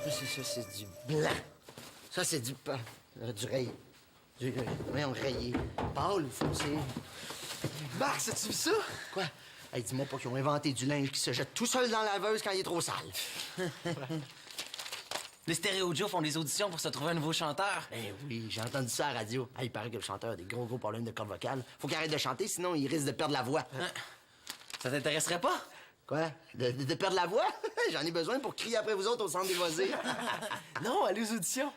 Ça, c'est du blanc. Ça, c'est du pain. Du rayé. Voyons, rayé. Pâle ou foncé. Max, as-tu vu ça? Quoi? Hey, dis-moi pas qu'ils ont inventé du linge qui se jette tout seul dans la laveuse quand il est trop sale. Les Stéréo Joe font des auditions pour se trouver un nouveau chanteur. Ben oui, j'ai entendu ça à la radio. Hey, il paraît que le chanteur a des gros problèmes de cordes vocales. Faut qu'il arrête de chanter, sinon il risque de perdre la voix. Hein? Ça t'intéresserait pas? Quoi? De perdre la voix? J'en ai besoin pour crier après vous autres au centre des loisirs. Non, allez aux auditions.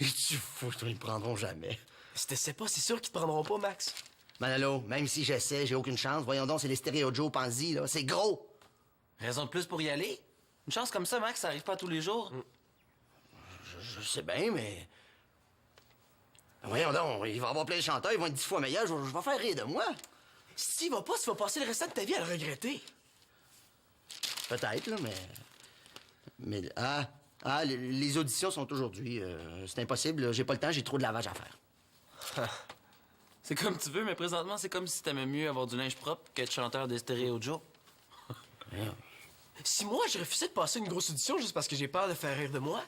Et tu fous, toi, ils me prendront jamais. Si t'essaies pas, c'est sûr qu'ils te prendront pas, Max. Manalo, même si j'essaie, j'ai aucune chance. Voyons donc, c'est les Stéréo Joe Pansy, là. C'est gros! Raison de plus pour y aller? Une chance comme ça, Max, ça arrive pas tous les jours. Je sais bien, mais... Voyons donc, il va y avoir plein de chanteurs, ils vont être 10 fois meilleurs, je vais faire rire de moi. Si t'y vas pas, tu vas passer le restant de ta vie à le regretter. Peut-être, là, mais... les auditions sont aujourd'hui. C'est impossible, là. J'ai pas le temps, j'ai trop de lavage à faire. C'est comme tu veux, mais présentement, c'est comme si t'aimais mieux avoir du linge propre qu'être chanteur des Stéréo Joe. Si moi, je refusais de passer une grosse audition juste parce que j'ai peur de faire rire de moi,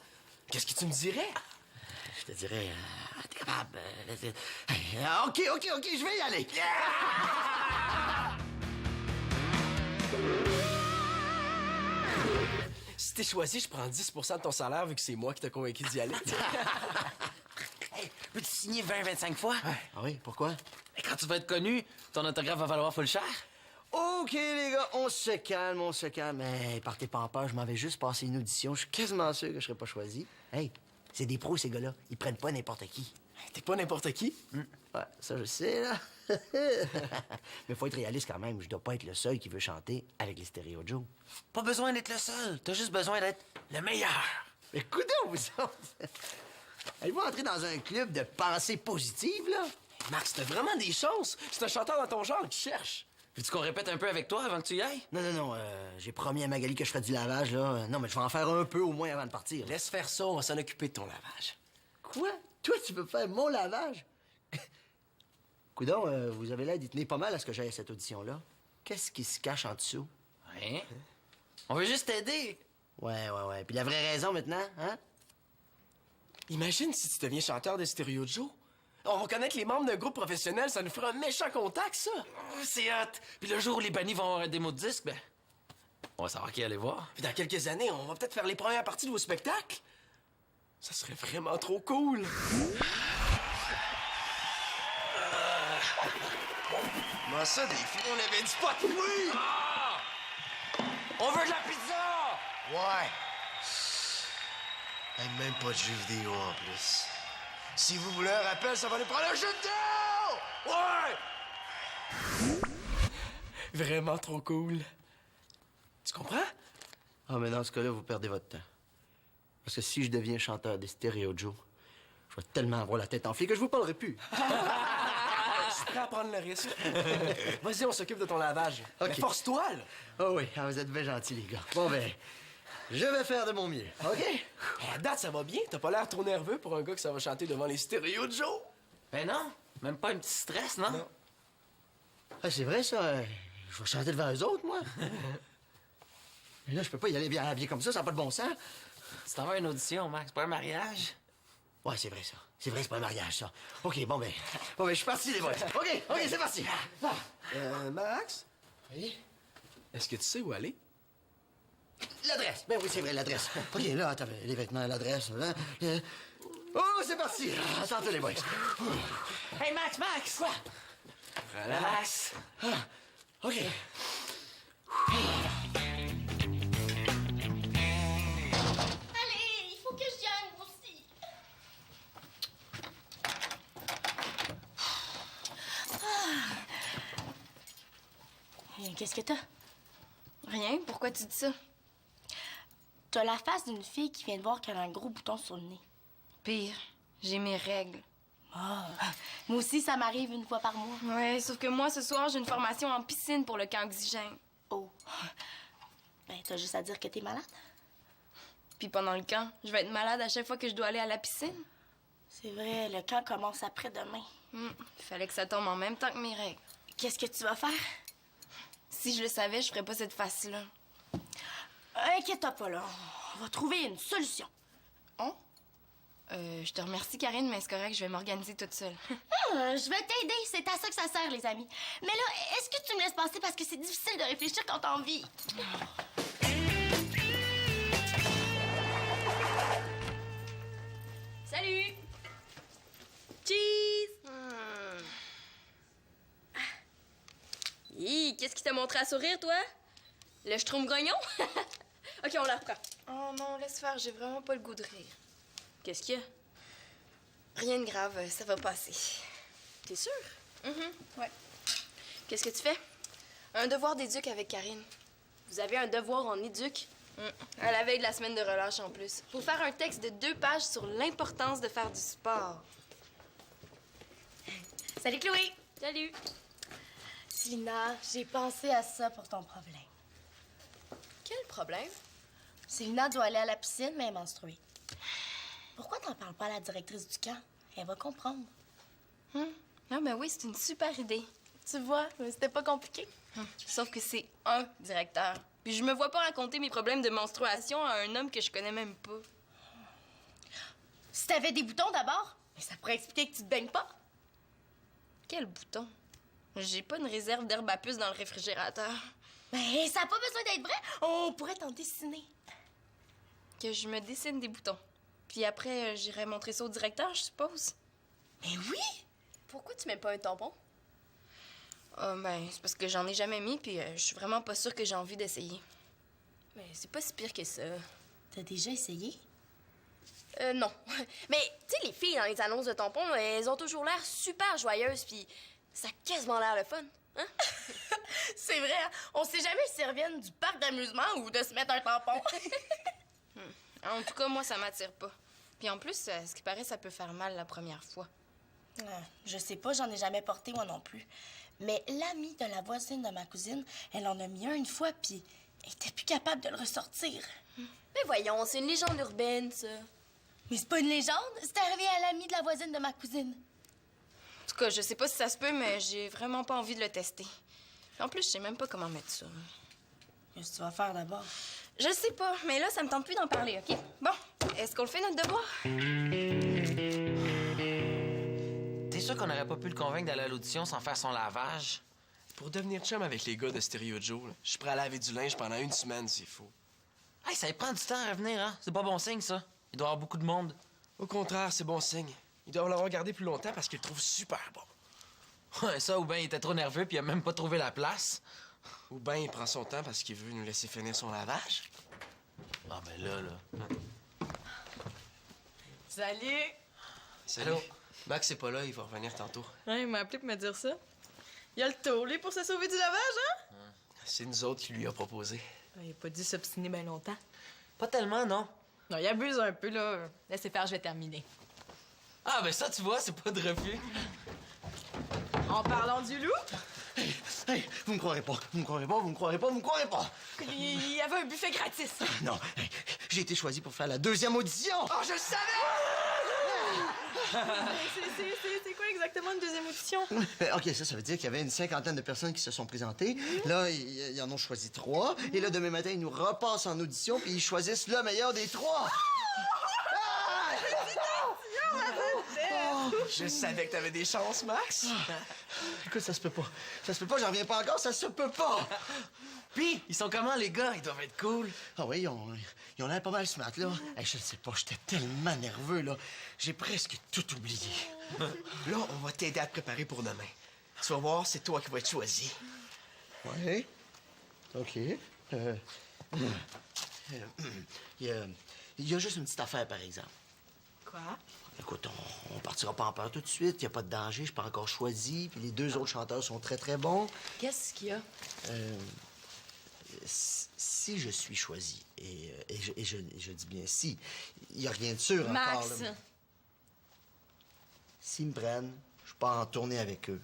qu'est-ce que tu me dirais? Je te dirais... t'es capable... OK, je vais y aller. Si t'es choisi, je prends 10 de ton salaire vu que c'est moi qui t'ai convaincu d'y aller. Hey, peux-tu signer 20-25 fois? Ah oui, pourquoi? Et quand tu vas être connu, ton autographe va valoir full cher. OK, les gars, on se calme. Hey, partez pas en peur, je m'en vais juste passer une audition. Je suis quasiment sûr que je serai pas choisi. Hey, c'est des pros, ces gars-là. Ils prennent pas n'importe qui. T'es pas n'importe qui? Ouais, ça, je sais, là. Mais faut être réaliste quand même. Je dois pas être le seul qui veut chanter avec les Stéréo Joe. Pas besoin d'être le seul. T'as juste besoin d'être le meilleur. Écoutez, vous autres. Allez-vous entrer dans un club de pensée positive, là? Max, t'as vraiment des chances. C'est un chanteur dans ton genre qui cherche. Veux-tu qu'on répète un peu avec toi avant que tu y ailles? Non, j'ai promis à Magali que je ferais du lavage, là. Non, mais je vais en faire un peu au moins avant de partir. Laisse faire ça, on va s'en occuper de ton lavage. Quoi? Toi, tu veux faire mon lavage? Coudon, vous avez l'air d'y tenir pas mal à ce que j'ai à cette audition-là. Qu'est-ce qui se cache en dessous? Rien. On veut juste t'aider. Ouais. Puis la vraie raison maintenant, hein? Imagine si tu deviens chanteur de Stéréo Joe. On va connaître les membres d'un groupe professionnel, ça nous fera un méchant contact, ça. C'est hot. Puis le jour où les bannis vont avoir un démo de disque, ben... on va savoir qui aller voir. Puis dans quelques années, on va peut-être faire les premières parties de vos spectacles. Ça serait vraiment trop cool. Comment ça, des filles? On avait du pot, oui! Ah! On veut de la pizza! Ouais. Hey, même pas de jeux vidéo en plus. Si vous voulez un rappel, ça va nous prendre un jeu vidéo! Ouais! Vraiment trop cool. Tu comprends? Ah, mais dans ce cas-là, vous perdez votre temps. Parce que si je deviens chanteur des Stéréo Joe, je vais tellement avoir la tête enflée que je vous parlerai plus. Je suis prêt à prendre le risque. Vas-y, on s'occupe de ton lavage. OK. Mais force-toi, là. Ah oui, vous êtes bien gentils, les gars. Bon, ben, je vais faire de mon mieux, OK? À date, ça va bien. T'as pas l'air trop nerveux pour un gars que ça va chanter devant les Stéréo Joe. Ben non, même pas un petit stress, non? Non. Ah, c'est vrai, ça. Je vais chanter devant eux autres, moi. Mais là, je peux pas y aller bien habillé comme ça n'a pas de bon sens. Tu t'en vas à une audition, Max, pas un mariage? Ouais, c'est vrai, ça. C'est vrai, c'est pas un mariage, ça. OK, bon, ben, je suis parti, les boys. OK, c'est parti. Max? Oui? Est-ce que tu sais où aller? L'adresse. Ben oui, c'est vrai, l'adresse. OK, là, attends, les vêtements, l'adresse. Hein? Oh, c'est parti. Attends, les boys. Hey, Max! Quoi? Relax. OK. Allez, il faut que j'y aille moi aussi. Qu'est-ce que t'as? Rien, pourquoi tu dis ça? T'as la face d'une fille qui vient de voir qu'elle a un gros bouton sur le nez. Pire, j'ai mes règles. Ah, moi aussi, ça m'arrive une fois par mois. Ouais, sauf que moi, ce soir, j'ai une formation en piscine pour le camp oxygène. Oh. Ben, t'as juste à dire que t'es malade. Puis pendant le camp, je vais être malade à chaque fois que je dois aller à la piscine. C'est vrai, le camp commence après-demain. Il fallait que ça tombe en même temps que mes règles. Qu'est-ce que tu vas faire? Si je le savais, je ferais pas cette face-là. Inquiète-toi pas, là. On va trouver une solution. Je te remercie, Karine, mais c'est correct, je vais m'organiser toute seule. Je vais t'aider, c'est à ça que ça sert, les amis. Mais là, est-ce que tu me laisses passer parce que c'est difficile de réfléchir quand t'as envie? Salut! Cheese! Hi, qu'est-ce qui t'a montré à sourire, toi? Le schtroumpf grognon? OK, on la reprend. Oh non, laisse faire, j'ai vraiment pas le goût de rire. Qu'est-ce qu'il y a? Rien de grave, ça va passer. T'es sûre? Ouais. Qu'est-ce que tu fais? Un devoir d'éduc avec Karine. Vous avez un devoir en éduc? À la veille de la semaine de relâche en plus. Faut faire un texte de 2 pages sur l'importance de faire du sport. Salut, Chloé! Salut! Célina, j'ai pensé à ça pour ton problème. Quel problème? Célina doit aller à la piscine, mais elle est menstruée. Pourquoi t'en parles pas à la directrice du camp? Elle va comprendre. Ah ben oui, c'est une super idée. Tu vois, c'était pas compliqué. Sauf que c'est un directeur. Puis je me vois pas raconter mes problèmes de menstruation à un homme que je connais même pas. Si t'avais des boutons d'abord, mais ça pourrait expliquer que tu te baignes pas. Quel bouton? J'ai pas une réserve d'herbe à puce dans le réfrigérateur. Mais ça a pas besoin d'être vrai. On pourrait t'en dessiner. Que je me dessine des boutons. Puis après, j'irai montrer ça au directeur, je suppose. Mais oui! Pourquoi tu mets pas un tampon? Ben, c'est parce que j'en ai jamais mis, puis je suis vraiment pas sûre que j'ai envie d'essayer. Mais c'est pas si pire que ça. T'as déjà essayé? Non. Mais, tu sais, les filles dans les annonces de tampons, elles ont toujours l'air super joyeuses, puis ça a quasiment l'air le fun. Hein? C'est vrai, hein? On sait jamais si elles reviennent du parc d'amusement ou de se mettre un tampon. En tout cas, moi, ça m'attire pas. Puis en plus, ce qui paraît, ça peut faire mal la première fois. Je sais pas, j'en ai jamais porté moi non plus. Mais l'amie de la voisine de ma cousine, elle en a mis un une fois, puis elle était plus capable de le ressortir. Mais voyons, c'est une légende urbaine, ça. Mais c'est pas une légende, c'est arrivé à l'amie de la voisine de ma cousine. En tout cas, je sais pas si ça se peut, mais j'ai vraiment pas envie de le tester. En plus, je sais même pas comment mettre ça. Qu'est-ce que tu vas faire d'abord? Je sais pas, mais là, ça me tente plus d'en parler, OK? Bon, est-ce qu'on le fait, notre devoir? T'es sûr qu'on n'aurait pas pu le convaincre d'aller à l'audition sans faire son lavage? Pour devenir chum avec les gars de Stereo Joe, là, je suis prêt à laver du linge pendant 1 semaine, s'il faut. Hey, ça lui prend du temps à revenir, hein? C'est pas bon signe, ça. Il doit y avoir beaucoup de monde. Au contraire, c'est bon signe. Ils doivent l'avoir gardé plus longtemps parce qu'ils le trouvent super bon. Ouais, ça, ou bien il était trop nerveux puis il a même pas trouvé la place. Ou bien il prend son temps parce qu'il veut nous laisser finir son lavage. Ah, ben là. Salut! Salut. Allô? Max c'est pas là, il va revenir tantôt. Ouais, il m'a appelé pour me dire ça. Il a le tour, lui, pour se sauver du lavage, hein? C'est nous autres qui lui a proposé. Il a pas dû s'obstiner bien longtemps. Pas tellement, non? Non, il abuse un peu, là. Laissez faire, je vais terminer. Ah, ben ça, tu vois, c'est pas de refus. En parlant du loup, Hey, vous me croirez pas, vous me croirez pas, vous me croirez pas, vous me croirez pas. il y avait un buffet gratis. Non, hey, j'ai été choisi pour faire la 2e audition. Oh, je le savais! C'est quoi exactement une deuxième audition? OK, ça veut dire qu'il y avait une 50aine de personnes qui se sont présentées. Là, ils en ont choisi 3. Et là, demain matin, ils nous repassent en audition, puis ils choisissent le meilleur des 3. Je savais que t'avais des chances, Max. Écoute, ça se peut pas. Ça se peut pas, j'en reviens pas encore, ça se peut pas. Puis, ils sont comment, les gars? Ils doivent être cool. Ah oui, ils ont l'air pas mal smart, là. Hey, je ne sais pas, j'étais tellement nerveux, là. J'ai presque tout oublié. Là, on va t'aider à te préparer pour demain. Tu vas voir, c'est toi qui vas être choisi. Ouais. OK. Il y a juste une petite affaire, par exemple. Quoi? Écoute, on partira pas en peur tout de suite. Il n'y a pas de danger, je suis pas encore choisi. Puis les 2 autres chanteurs sont très, très bons. Qu'est-ce qu'il y a? Si je suis choisi, et je dis bien si, il n'y a rien de sûr Max! encore. Là. S'ils me prennent, je pars en tournée avec eux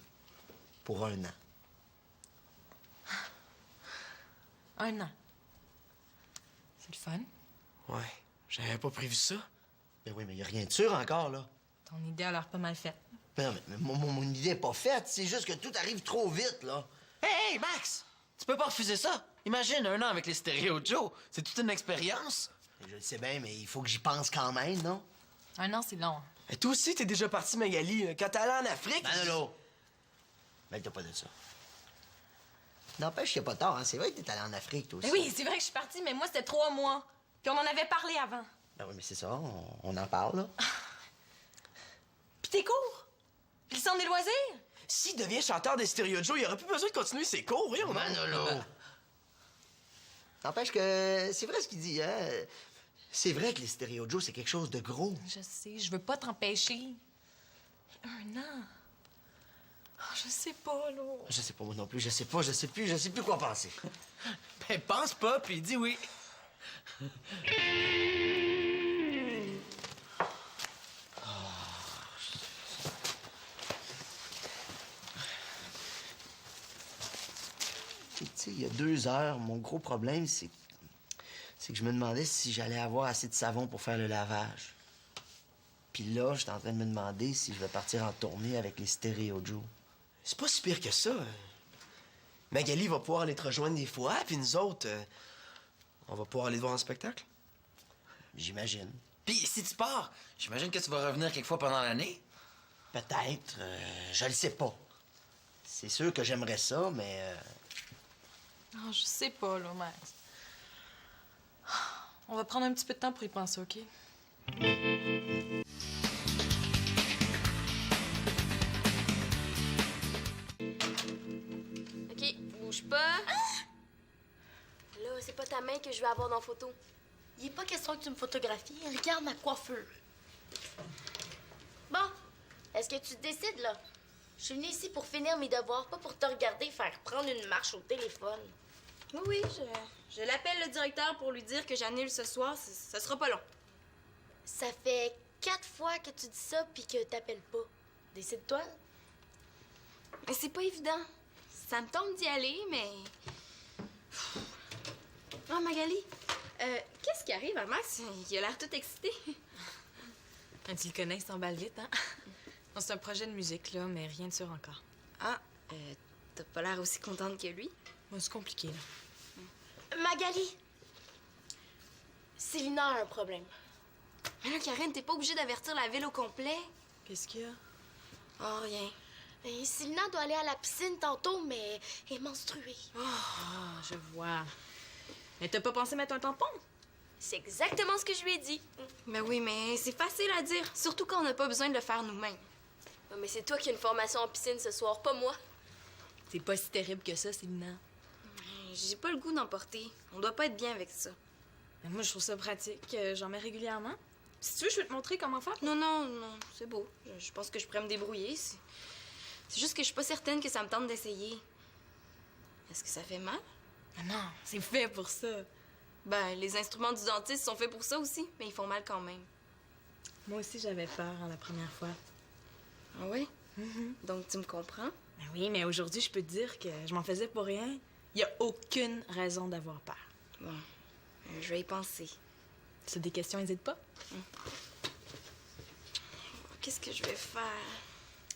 pour 1 an. 1 an. C'est le fun. Ouais, j'avais pas prévu ça. Ben oui, mais il n'y a rien de sûr encore, là. Ton idée a l'air pas mal faite. Ben non, mais mon idée n'est pas faite. C'est juste que tout arrive trop vite, là. Hey, Max! Tu peux pas refuser ça. Imagine 1 an avec les Stereo Joe. C'est toute une expérience. Je le sais bien, mais il faut que j'y pense quand même, non? Un an, c'est long. Et toi aussi, t'es déjà parti, Magali. Quand t'es allé en Afrique... Manolo! Mêle-toi pas de ça. N'empêche qu'il n'y a pas tard, hein? C'est vrai que t'es allé en Afrique, toi aussi. Ben oui, c'est vrai que je suis partie, mais moi, c'était 3 mois. Puis on en avait parlé avant. Ben oui, mais c'est ça, on en parle, là. Puis tes cours? Puis le centre des loisirs? S'il devient chanteur des Stereo Joe, il aurait plus besoin de continuer ses cours, oui, on Manolo! N'empêche que c'est vrai ce qu'il dit, hein? C'est vrai que les Stereo Joe, c'est quelque chose de gros. Je sais, je veux pas t'empêcher. 1 an? Oh, je sais pas, là. Je sais pas moi non plus, je sais plus quoi penser. Ben, pense pas, puis dis oui. Tu sais, il y a 2 heures, mon gros problème, c'est que je me demandais si j'allais avoir assez de savon pour faire le lavage. Puis là, j'étais en train de me demander si je vais partir en tournée avec les Stereo Joe. C'est pas si pire que ça. Magali va pouvoir aller te rejoindre des fois, puis nous autres, on va pouvoir aller te voir en spectacle. J'imagine. Puis si tu pars, j'imagine que tu vas revenir quelquefois pendant l'année. Peut-être, je le sais pas. C'est sûr que j'aimerais ça, mais... Oh, je sais pas, là, Max. On va prendre un petit peu de temps pour y penser, OK? OK, bouge pas. Là, c'est pas ta main que je veux avoir dans la photo. Il est pas question que tu me photographies. Regarde ma coiffure. Bon, est-ce que tu décides, là? Je suis venue ici pour finir mes devoirs, pas pour te regarder faire prendre une marche au téléphone. Oui, oui, je l'appelle le directeur pour lui dire que j'annule ce soir. Ça sera pas long. Ça fait 4 fois que tu dis ça puis que t'appelles pas. Décide-toi. Mais c'est pas évident. Ça me tente d'y aller, mais... Oh, Magali, qu'est-ce qui arrive à Max? Il a l'air tout excité. Quand tu le connais, il s'emballe vite, hein? Non, c'est un projet de musique, là, mais rien de sûr encore. Ah, t'as pas l'air aussi contente que lui. Bon, c'est compliqué, là. Magali! Célina a un problème. Mais là, Karine, t'es pas obligée d'avertir la ville au complet. Qu'est-ce qu'il y a? Oh, rien. Ben, Célina doit aller à la piscine tantôt, mais elle est menstruée. Ah, je vois. Mais t'as pas pensé mettre un tampon? C'est exactement ce que je lui ai dit. Ben oui, mais c'est facile à dire, surtout quand on n'a pas besoin de le faire nous-mêmes. Mais c'est toi qui as une formation en piscine ce soir, pas moi. C'est pas si terrible que ça, Célina. J'ai pas le goût d'en porter. On doit pas être bien avec ça. Mais moi, je trouve ça pratique. J'en mets régulièrement. Si tu veux, je peux te montrer comment faire. Non, non, non, c'est beau. Je pense que je pourrais me débrouiller. C'est juste que je suis pas certaine que ça me tente d'essayer. Est-ce que ça fait mal? Ah non, c'est fait pour ça. Ben, les instruments du dentiste sont faits pour ça aussi, mais ils font mal quand même. Moi aussi, j'avais peur la première fois. Ah oui? Donc, tu me comprends? Ben oui, mais aujourd'hui, je peux te dire que je m'en faisais pour rien. Il y a aucune raison d'avoir peur. Bon, je vais y penser. Si t'as des questions, n'hésite pas. Qu'est-ce que je vais faire?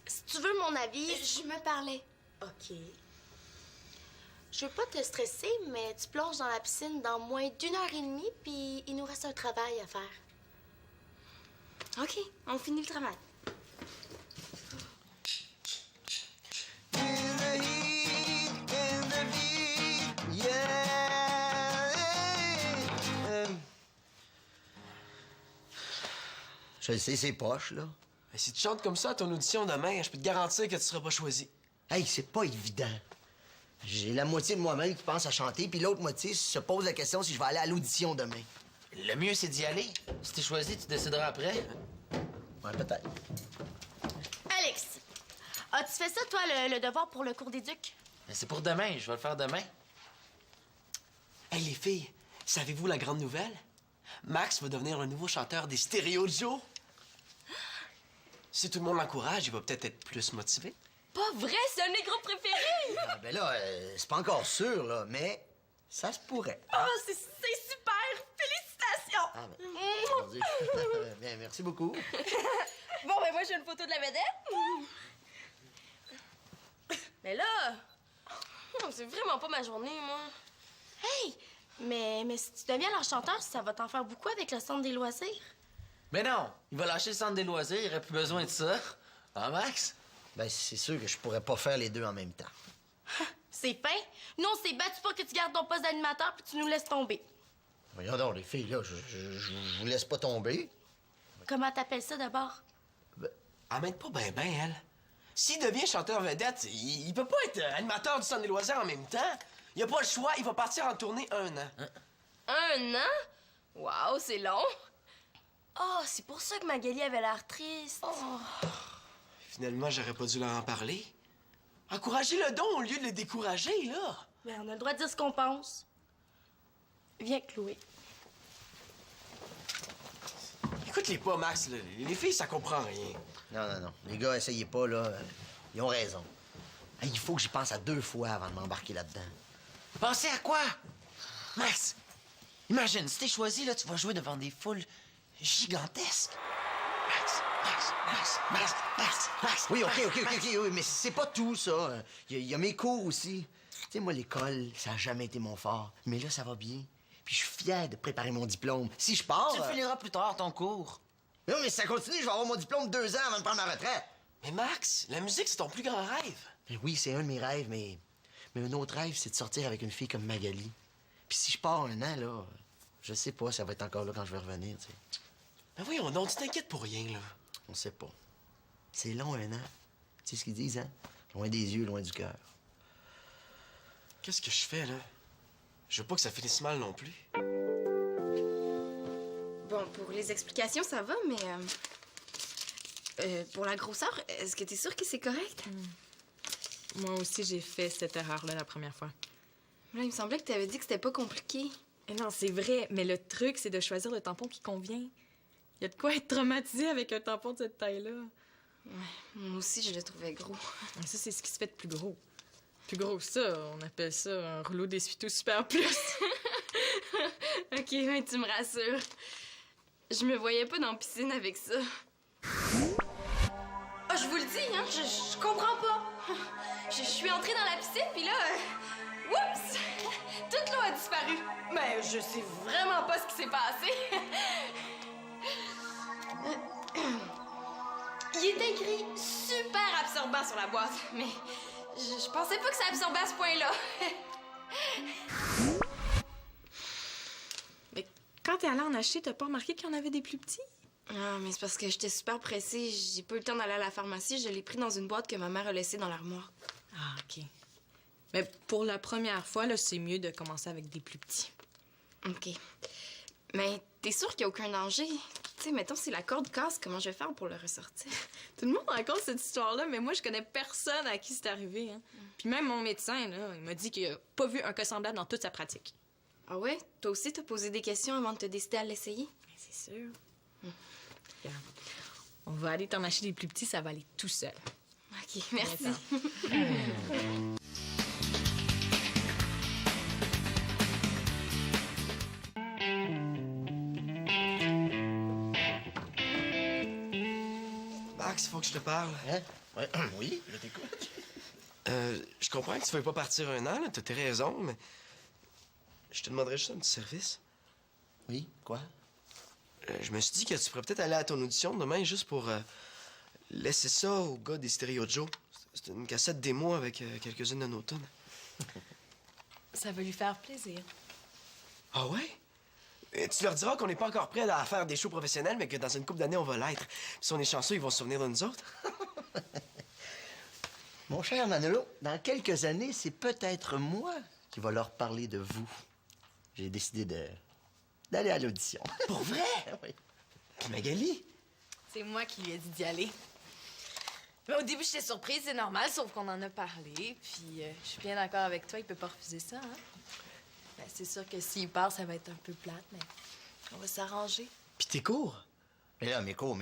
Si tu veux mon avis... Je me parlais. OK. Je veux pas te stresser, mais tu plonges dans la piscine dans moins d'1h30, puis il nous reste un travail à faire. OK, on finit le travail. Je le sais, c'est poche, là. Mais si tu chantes comme ça à ton audition demain, je peux te garantir que tu seras pas choisi. Hey, c'est pas évident. J'ai la moitié de moi-même qui pense à chanter, puis l'autre moitié se pose la question si je vais aller à l'audition demain. Le mieux, c'est d'y aller. Si t'es choisi, tu décideras après. Ouais, peut-être. Alex, as-tu fait ça, toi, le devoir pour le cours d'éduc? Mais c'est pour demain, je vais le faire demain. Hey, les filles, savez-vous la grande nouvelle? Max va devenir le nouveau chanteur des Stereo Joe. Si tout le monde l'encourage, il va peut-être être plus motivé. Pas vrai, c'est un de mes groupes préférés! Ah, ben là, c'est pas encore sûr, là, mais ça se pourrait. Oh, c'est super! Félicitations! Ah, ben, mon Dieu. Bien, merci beaucoup. Bon, ben moi, j'ai une photo de la vedette. Mais là, c'est vraiment pas ma journée, moi. Hey, Mais si tu deviens leur chanteur, ça va t'en faire beaucoup avec le centre des loisirs. Mais non, il va lâcher le centre des loisirs, il aurait plus besoin de ça. Hein, Max? Ben, c'est sûr que je pourrais pas faire les deux en même temps. C'est fin. Nous, on s'est battus pour que tu gardes ton poste d'animateur puis tu nous laisses tomber. Voyons donc, les filles, là, je vous laisse pas tomber. Comment t'appelles ça d'abord? Elle m'aide pas ben, elle. S'il devient chanteur vedette, il peut pas être animateur du centre des loisirs en même temps. Il a pas le choix, il va partir en tournée 1 an. Un an? Wow, c'est long. Oh, c'est pour ça que Magali avait l'air triste. Finalement, j'aurais pas dû leur en parler. Encouragez-le donc au lieu de le décourager, là. Ben, on a le droit de dire ce qu'on pense. Viens, Chloé. Écoute-les pas, Max. Là. Les filles, ça comprend rien. Non. Les gars, essayez pas, là. Ils ont raison. Hey, il faut que j'y pense à 2 fois avant de m'embarquer là-dedans. Pensez à quoi? Max, imagine, si t'es choisi, là, tu vas jouer devant des foules gigantesques. Max. Oui, OK, oui, mais c'est pas tout, ça. Il y a mes cours aussi. Tu sais, moi, l'école, ça a jamais été mon fort. Mais là, ça va bien. Puis je suis fier de préparer mon diplôme. Si je pars... Tu finiras plus tard ton cours. Non, mais si ça continue, je vais avoir mon diplôme 2 ans avant de prendre ma retraite. Mais Max, la musique, c'est ton plus grand rêve. Ben oui, c'est un de mes rêves, mais un autre rêve, c'est de sortir avec une fille comme Magali. Puis si je pars 1 an, là, je sais pas, ça va être encore là quand je vais revenir, tu sais. Ben voyons donc, tu t'inquiètes pour rien, là. On sait pas. C'est long, 1 an. Tu sais ce qu'ils disent, hein? Loin des yeux, loin du cœur. Qu'est-ce que je fais, là? Je veux pas que ça finisse mal non plus. Bon, pour les explications, ça va, mais... pour la grosseur, est-ce que t'es sûre que c'est correct? Moi aussi, j'ai fait cette erreur-là la première fois. Là, il me semblait que t'avais dit que c'était pas compliqué. Et non, c'est vrai, mais le truc, c'est de choisir le tampon qui convient. Il y a de quoi être traumatisé avec un tampon de cette taille-là. Moi aussi, je le trouvais gros. Ça, c'est ce qui se fait de plus gros. Plus gros que ça, on appelle ça un rouleau d'essuie-tout super plus. OK, ben, tu me rassures. Je me voyais pas dans la piscine avec ça. Ah, je vous le dis, hein, je comprends pas. Je suis entrée dans la piscine, puis là... oups! Toute l'eau a disparu. Mais je sais vraiment pas ce qui s'est passé. Il est écrit super absorbant sur la boîte, mais je pensais pas que ça absorbait à ce point-là. Mais quand t'es allée en acheter, t'as pas remarqué qu'il y en avait des plus petits? Ah, mais c'est parce que j'étais super pressée. J'ai pas eu le temps d'aller à la pharmacie. Je l'ai pris dans une boîte que ma mère a laissée dans l'armoire. Ah, OK. Mais pour la première fois, là, c'est mieux de commencer avec des plus petits. OK. Mais t'es sûre qu'il n'y a aucun danger? Tu sais, mettons, si la corde casse, comment je vais faire pour le ressortir? Tout le monde raconte cette histoire-là, mais moi, je connais personne à qui c'est arrivé. Hein. Puis même mon médecin, là, il m'a dit qu'il a pas vu un cas semblable dans toute sa pratique. Ah ouais? Toi aussi, t'as posé des questions avant de te décider à l'essayer? Mais c'est sûr. Regarde, on va aller t'en acheter des plus petits, ça va aller tout seul. OK, merci. Max, il faut que je te parle. Hein? Ouais. Oui, je t'écoute. Je comprends que tu ne veux pas partir 1 an, là. T'as tes raisons, mais... Je te demanderais juste un petit service. Oui, quoi? Je me suis dit que tu pourrais peut-être aller à ton audition demain juste pour laisser ça au gars des Stéréo Joe. C'est une cassette démo avec quelques-unes de nos tunes. Ça va lui faire plaisir. Ah ouais? Et tu leur diras qu'on n'est pas encore prêt à faire des shows professionnels, mais que dans une couple d'années, on va l'être. Puis si on est chanceux, ils vont se souvenir de nous autres. Mon cher Manolo, dans quelques années, c'est peut-être moi qui va leur parler de vous. J'ai décidé d'aller à l'audition. Pour vrai? Oui. Puis Magali? C'est moi qui lui ai dit d'y aller. Mais au début, j'étais surprise, c'est normal, sauf qu'on en a parlé. Puis je suis bien d'accord avec toi, il peut pas refuser ça, hein? Ben, c'est sûr que s'il part, ça va être un peu plate, mais on va s'arranger. Puis tes cours? Mais là, mes cours,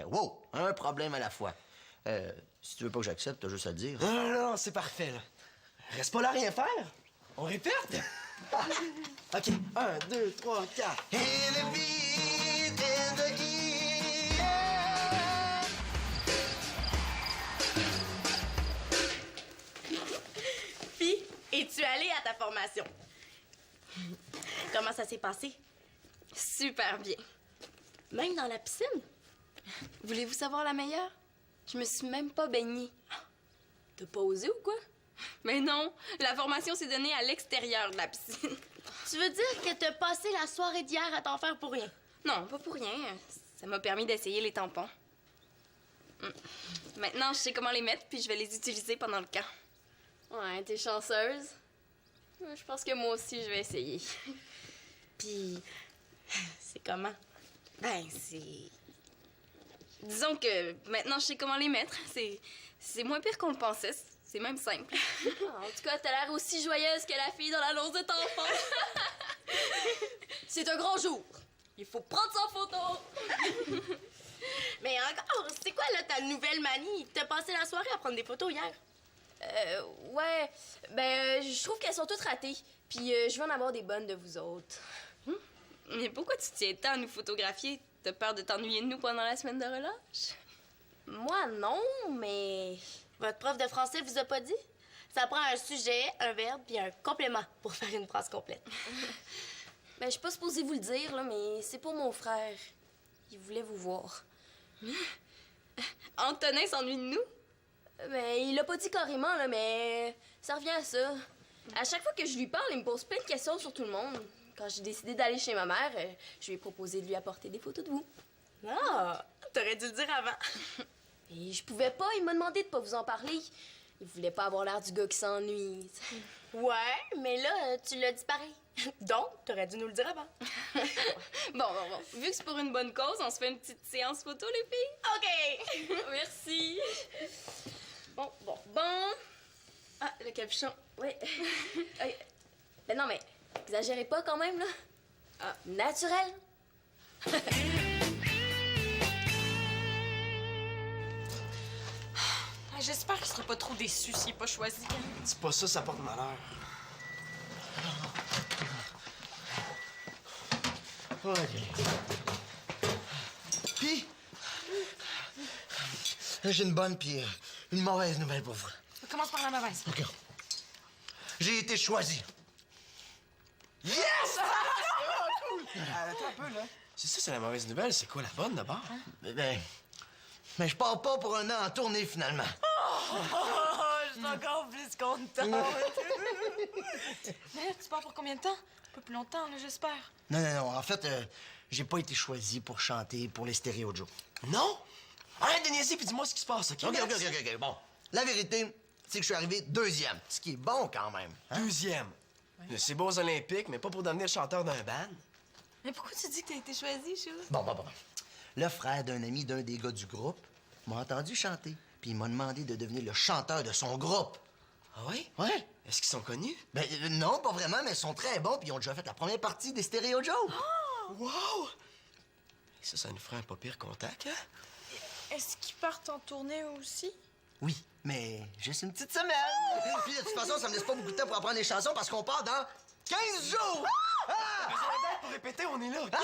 wow, un problème à la fois. Si tu veux pas que j'accepte, t'as juste à le dire. Non, c'est parfait, là. Reste pas là à rien faire. On répète? OK, 1, 2, 3, 4. Puis, es-tu allée à ta formation? ça s'est passé? Super bien. Même dans la piscine? Voulez-vous savoir la meilleure? Je me suis même pas baignée. T'as pas osé ou quoi? Mais non, la formation s'est donnée à l'extérieur de la piscine. Tu veux dire que t'as passé la soirée d'hier à t'en faire pour rien? Non, pas pour rien. Ça m'a permis d'essayer les tampons. Maintenant, je sais comment les mettre, puis je vais les utiliser pendant le camp. Ouais, t'es chanceuse. Je pense que moi aussi, je vais essayer. Puis, c'est comment? Ben, c'est... Disons que maintenant, je sais comment les mettre. C'est moins pire qu'on le pensait. C'est même simple. En tout cas, t'as l'air aussi joyeuse que la fille dans la loge de tampon. C'est un grand jour. Il faut prendre sa photo. Mais encore, c'est quoi, là, ta nouvelle manie? T'as passé la soirée à prendre des photos hier. Ouais. Ben, je trouve qu'elles sont toutes ratées. Puis je veux en avoir des bonnes de vous autres. Mais pourquoi tu tiens tant à nous photographier? T'as peur de t'ennuyer de nous pendant la semaine de relâche? Moi, non, mais... Votre prof de français vous a pas dit? Ça prend un sujet, un verbe puis un complément pour faire une phrase complète. Ben, je suis pas supposée vous le dire, là, mais c'est pour mon frère. Il voulait vous voir. Antonin s'ennuie de nous? Ben, il l'a pas dit carrément, là, mais ça revient à ça. À chaque fois que je lui parle, il me pose plein de questions sur tout le monde. Quand j'ai décidé d'aller chez ma mère, je lui ai proposé de lui apporter des photos de vous. Ah, t'aurais dû le dire avant. Et je pouvais pas, il m'a demandé de pas vous en parler. Il voulait pas avoir l'air du gars qui s'ennuie. Ouais, mais là, tu l'as dit pareil. Donc, t'aurais dû nous le dire avant. Bon. Vu que c'est pour une bonne cause, on se fait une petite séance photo, les filles? OK! Merci. Bon. Ah, le capuchon. Oui. Ben non, mais exagérez pas quand même, là. Ah, naturel. J'espère qu'il sera pas trop déçu s'il est pas choisi. Dis pas ça, ça porte malheur. OK. Puis, j'ai une bonne puis une mauvaise nouvelle pour vous. On commence par la mauvaise. OK. J'ai été choisi. Yes! Attends un peu, là. C'est la mauvaise nouvelle. C'est quoi la bonne, d'abord? Mais je pars pas pour un an en tournée, finalement. Je suis encore plus contente. Mais là, tu pars pour combien de temps? Un peu plus longtemps, là, j'espère. Non. En fait, j'ai pas été choisi pour chanter pour les Stéréo Joe. Non? Arrête de niaiser puis dis-moi ce qui se passe, OK? OK. Bon, la vérité, c'est que je suis arrivé deuxième, ce qui est bon quand même. Hein? Deuxième. C'est beau aux Olympiques, mais pas pour devenir chanteur d'un band. Mais pourquoi tu dis que t'as été choisi, Chou? Bon. Le frère d'un ami d'un des gars du groupe m'a entendu chanter, puis il m'a demandé de devenir le chanteur de son groupe. Ah oui? Ouais. Est-ce qu'ils sont connus? Ben non, pas vraiment, mais ils sont très bons, puis ils ont déjà fait la première partie des Stéréo Joe. Wow! Ça nous ferait un pas pire contact, hein? Est-ce qu'ils partent en tournée aussi? Oui, mais juste une petite semaine. Puis de toute façon, ça me laisse pas beaucoup de temps pour apprendre les chansons parce qu'on part dans 15 jours. Pour répéter, on est là, OK?